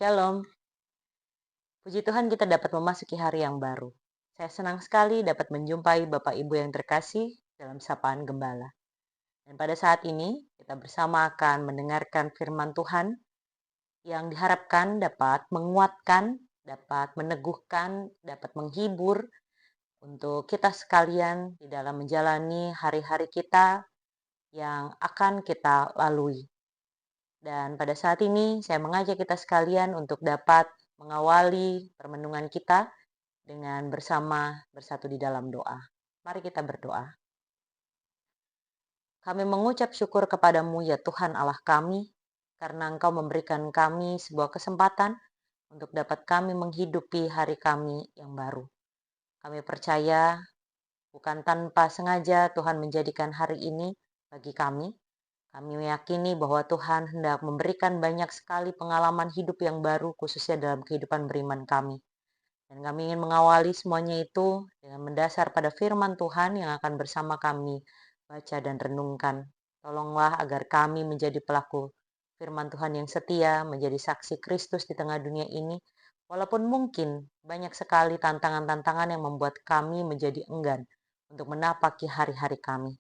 Shalom, puji Tuhan kita dapat memasuki hari yang baru. Saya senang sekali dapat menjumpai Bapak Ibu yang terkasih dalam sapaan Gembala. Dan pada saat ini kita bersama akan mendengarkan firman Tuhan yang diharapkan dapat menguatkan, dapat meneguhkan, dapat menghibur untuk kita sekalian di dalam menjalani hari-hari kita yang akan kita lalui. Dan pada saat ini saya mengajak kita sekalian untuk dapat mengawali permenungan kita dengan bersama bersatu di dalam doa. Mari kita berdoa. Kami mengucap syukur kepadamu ya Tuhan Allah kami, karena Engkau memberikan kami sebuah kesempatan untuk dapat kami menghidupi hari kami yang baru. Kami percaya bukan tanpa sengaja Tuhan menjadikan hari ini bagi kami. Kami meyakini bahwa Tuhan hendak memberikan banyak sekali pengalaman hidup yang baru khususnya dalam kehidupan beriman kami. Dan kami ingin mengawali semuanya itu dengan mendasar pada firman Tuhan yang akan bersama kami baca dan renungkan. Tolonglah agar kami menjadi pelaku firman Tuhan yang setia, menjadi saksi Kristus di tengah dunia ini, walaupun mungkin banyak sekali tantangan-tantangan yang membuat kami menjadi enggan untuk menapaki hari-hari kami.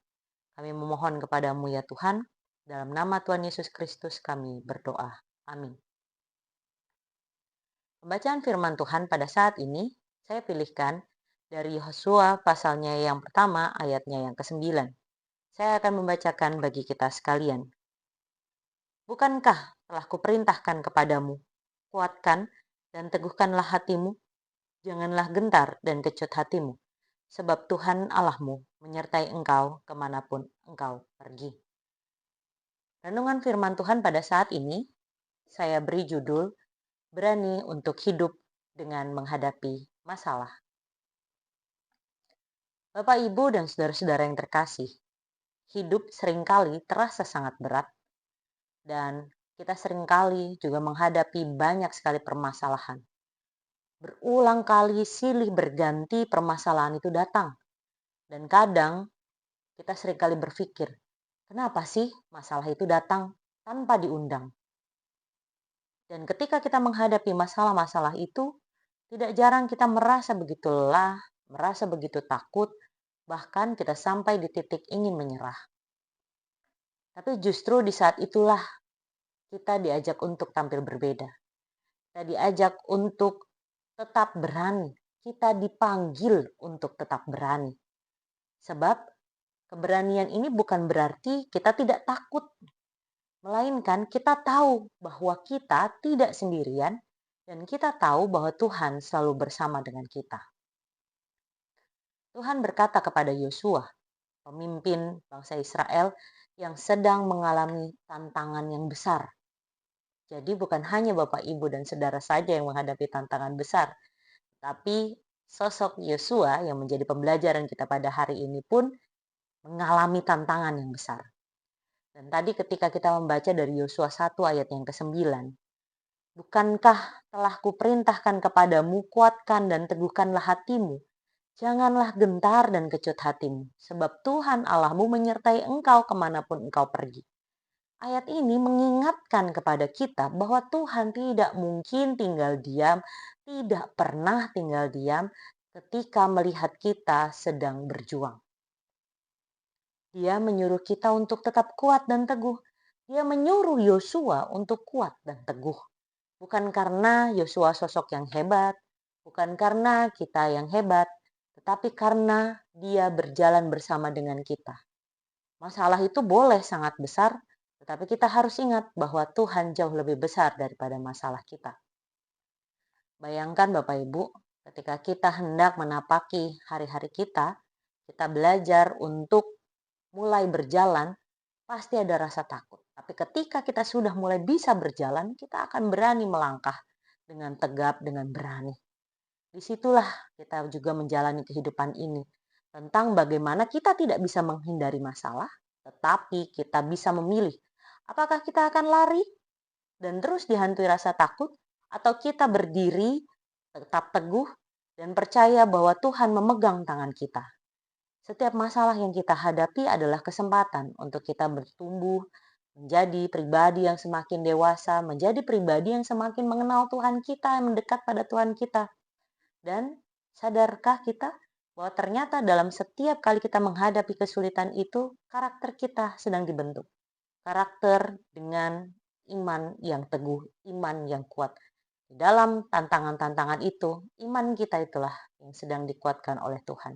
Kami memohon kepadamu ya Tuhan, dalam nama Tuhan Yesus Kristus kami berdoa. Amin. Pembacaan firman Tuhan pada saat ini saya pilihkan dari Yosua pasalnya yang pertama ayatnya yang ke-9. Saya akan membacakan bagi kita sekalian. Bukankah telah kuperintahkan kepadamu, kuatkan dan teguhkanlah hatimu, janganlah gentar dan kecut hatimu, sebab Tuhan Allahmu menyertai engkau kemanapun engkau pergi. Renungan firman Tuhan pada saat ini saya beri judul Berani untuk hidup dengan menghadapi masalah. Bapak, Ibu, dan saudara-saudara yang terkasih, hidup seringkali terasa sangat berat dan kita seringkali juga menghadapi banyak sekali permasalahan. Berulang kali silih berganti permasalahan itu datang. Dan kadang kita seringkali berpikir, kenapa sih masalah itu datang tanpa diundang? Dan ketika kita menghadapi masalah-masalah itu, tidak jarang kita merasa begitu lelah, merasa begitu takut, bahkan kita sampai di titik ingin menyerah. Tapi justru di saat itulah kita diajak untuk tampil berbeda. Kita diajak untuk tetap berani. Kita dipanggil untuk tetap berani. Sebab keberanian ini bukan berarti kita tidak takut. Melainkan kita tahu bahwa kita tidak sendirian dan kita tahu bahwa Tuhan selalu bersama dengan kita. Tuhan berkata kepada Yosua, pemimpin bangsa Israel yang sedang mengalami tantangan yang besar. Jadi bukan hanya Bapak, Ibu, dan saudara saja yang menghadapi tantangan besar, tapi sosok Yosua yang menjadi pembelajaran kita pada hari ini pun mengalami tantangan yang besar. Dan tadi ketika kita membaca dari Yosua 1 ayat yang ke-9, bukankah telah kuperintahkan kepadamu, kuatkan dan teguhkanlah hatimu, janganlah gentar dan kecut hatimu, sebab Tuhan Allahmu menyertai engkau kemanapun engkau pergi. Ayat ini mengingatkan kepada kita bahwa Tuhan tidak mungkin tinggal diam, tidak pernah tinggal diam ketika melihat kita sedang berjuang. Dia menyuruh kita untuk tetap kuat dan teguh. Dia menyuruh Yosua untuk kuat dan teguh. Bukan karena Yosua sosok yang hebat, bukan karena kita yang hebat, tetapi karena dia berjalan bersama dengan kita. Masalah itu boleh sangat besar, tetapi kita harus ingat bahwa Tuhan jauh lebih besar daripada masalah kita. Bayangkan Bapak Ibu, ketika kita hendak menapaki hari-hari kita belajar untuk mulai berjalan, pasti ada rasa takut. Tapi ketika kita sudah mulai bisa berjalan, kita akan berani melangkah dengan tegap, dengan berani. Disitulah kita juga menjalani kehidupan ini. Tentang bagaimana kita tidak bisa menghindari masalah, tetapi kita bisa memilih. Apakah kita akan lari dan terus dihantui rasa takut, atau kita berdiri, tetap teguh, dan percaya bahwa Tuhan memegang tangan kita. Setiap masalah yang kita hadapi adalah kesempatan untuk kita bertumbuh, menjadi pribadi yang semakin dewasa, menjadi pribadi yang semakin mengenal Tuhan kita, mendekat pada Tuhan kita. Dan sadarkah kita bahwa ternyata dalam setiap kali kita menghadapi kesulitan itu, karakter kita sedang dibentuk. Karakter dengan iman yang teguh, iman yang kuat. Di dalam tantangan-tantangan itu, iman kita itulah yang sedang dikuatkan oleh Tuhan.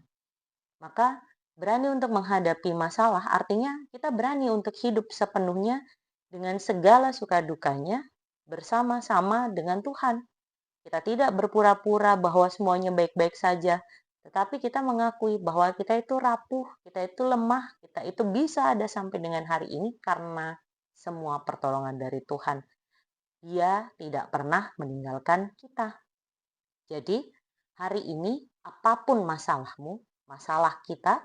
Maka berani untuk menghadapi masalah artinya kita berani untuk hidup sepenuhnya dengan segala suka dukanya bersama-sama dengan Tuhan. Kita tidak berpura-pura bahwa semuanya baik-baik saja, tetapi kita mengakui bahwa kita itu rapuh, kita itu lemah, kita itu bisa ada sampai dengan hari ini karena semua pertolongan dari Tuhan. Dia tidak pernah meninggalkan kita. Jadi, hari ini apapun masalahmu, masalah kita,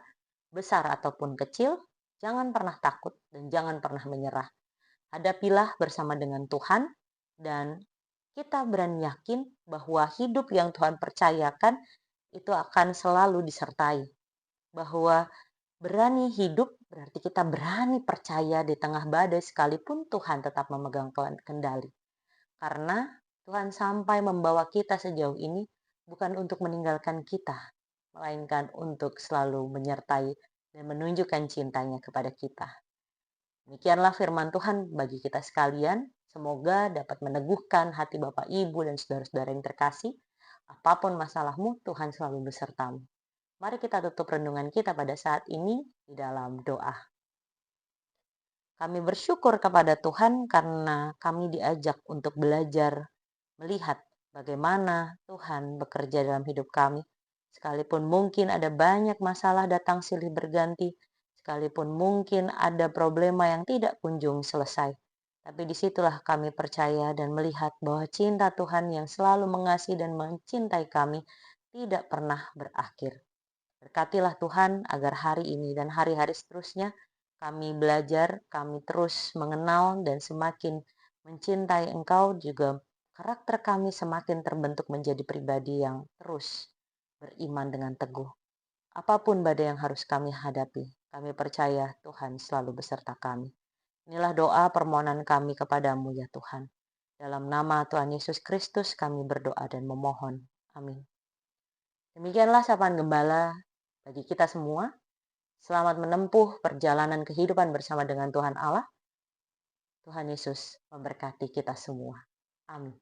besar ataupun kecil, jangan pernah takut dan jangan pernah menyerah. Hadapilah bersama dengan Tuhan dan kita berani yakin bahwa hidup yang Tuhan percayakan itu akan selalu disertai. Bahwa berani hidup berarti kita berani percaya di tengah badai sekalipun Tuhan tetap memegang kendali. Karena Tuhan sampai membawa kita sejauh ini bukan untuk meninggalkan kita, melainkan untuk selalu menyertai dan menunjukkan cintanya kepada kita. Demikianlah firman Tuhan bagi kita sekalian. Semoga dapat meneguhkan hati Bapak, Ibu, dan saudara-saudara yang terkasih. Apapun masalahmu, Tuhan selalu besertamu. Mari kita tutup renungan kita pada saat ini di dalam doa. Kami bersyukur kepada Tuhan karena kami diajak untuk belajar melihat bagaimana Tuhan bekerja dalam hidup kami. Sekalipun mungkin ada banyak masalah datang silih berganti, sekalipun mungkin ada problema yang tidak kunjung selesai. Tapi disitulah kami percaya dan melihat bahwa cinta Tuhan yang selalu mengasihi dan mencintai kami tidak pernah berakhir. Berkatilah Tuhan agar hari ini dan hari-hari seterusnya kami belajar, kami terus mengenal dan semakin mencintai Engkau, juga karakter kami semakin terbentuk menjadi pribadi yang terus beriman dengan teguh. Apapun badai yang harus kami hadapi, kami percaya Tuhan selalu beserta kami. Inilah doa permohonan kami kepadamu ya Tuhan. Dalam nama Tuhan Yesus Kristus kami berdoa dan memohon. Amin. Demikianlah sapaan gembala bagi kita semua. Selamat menempuh perjalanan kehidupan bersama dengan Tuhan Allah. Tuhan Yesus memberkati kita semua. Amin.